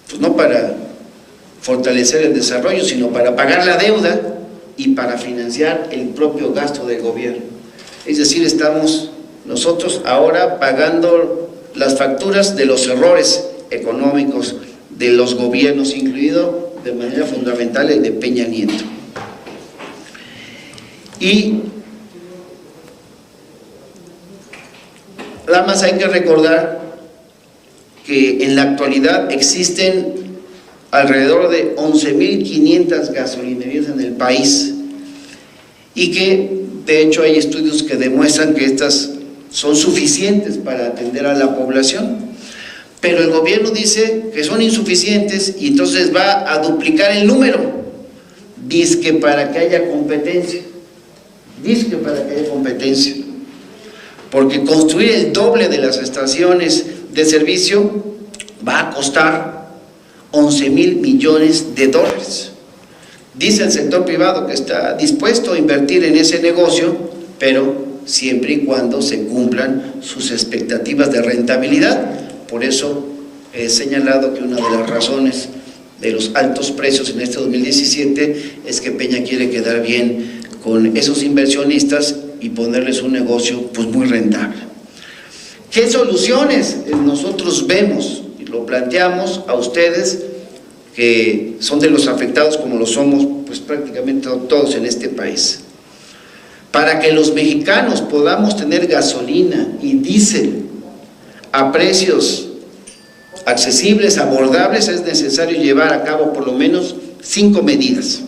pues no para fortalecer el desarrollo, sino para pagar la deuda y para financiar el propio gasto del gobierno. Es decir, estamos nosotros ahora pagando las facturas de los errores económicos de los gobiernos, incluido de manera fundamental el de Peña Nieto. Y nada más hay que recordar que en la actualidad existen alrededor de 11.500 gasolinerías en el país y que de hecho hay estudios que demuestran que estas son suficientes para atender a la población, pero el gobierno dice que son insuficientes y entonces va a duplicar el número, dizque para que haya competencia, porque construir el doble de las estaciones de servicio va a costar 11.000 millones de dólares. Dice el sector privado que está dispuesto a invertir en ese negocio, pero siempre y cuando se cumplan sus expectativas de rentabilidad. Por eso he señalado que una de las razones de los altos precios en este 2017 es que Peña quiere quedar bien con esos inversionistas y ponerles un negocio pues muy rentable. ¿Qué soluciones nosotros vemos y lo planteamos a ustedes que son de los afectados como lo somos pues prácticamente todos en este país? Para que los mexicanos podamos tener gasolina y diésel a precios accesibles, abordables, es necesario llevar a cabo por lo menos 5 medidas.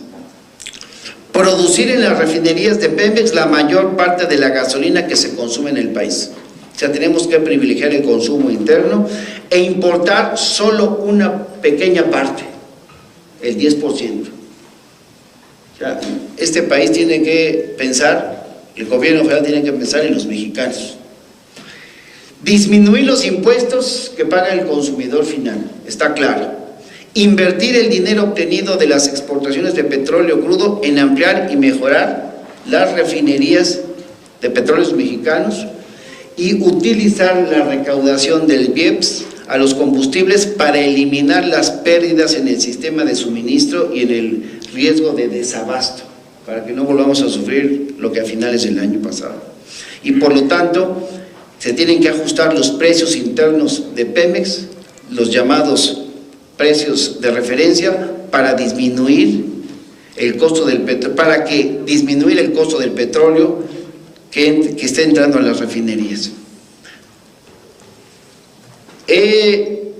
Producir en las refinerías de Pemex la mayor parte de la gasolina que se consume en el país. O sea, tenemos que privilegiar el consumo interno e importar solo una pequeña parte, el 10%. O sea, este país tiene que pensar, el gobierno federal tiene que pensar en los mexicanos. Disminuir los impuestos que paga el consumidor final, está claro. Invertir el dinero obtenido de las exportaciones de petróleo crudo en ampliar y mejorar las refinerías de petróleos mexicanos y utilizar la recaudación del IEPS a los combustibles para eliminar las pérdidas en el sistema de suministro y en el riesgo de desabasto, para que no volvamos a sufrir lo que a finales del año pasado. Y por lo tanto, se tienen que ajustar los precios internos de Pemex, los llamados precios de referencia, para disminuir el costo del petróleo, disminuir el costo del petróleo que está entrando a las refinerías. He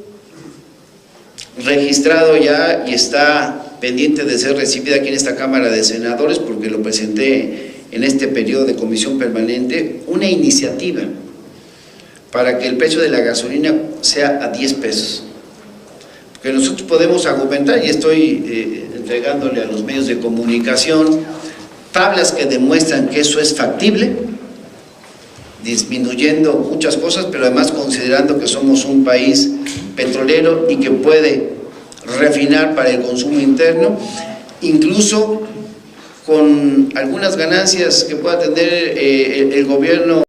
registrado ya y está pendiente de ser recibida aquí en esta Cámara de Senadores, porque lo presenté en este periodo de comisión permanente, una iniciativa para que el precio de la gasolina sea a 10 pesos. Porque nosotros podemos argumentar, y estoy entregándole a los medios de comunicación tablas que demuestran que eso es factible, disminuyendo muchas cosas, pero además considerando que somos un país petrolero y que puede refinar para el consumo interno, incluso con algunas ganancias que pueda tener el gobierno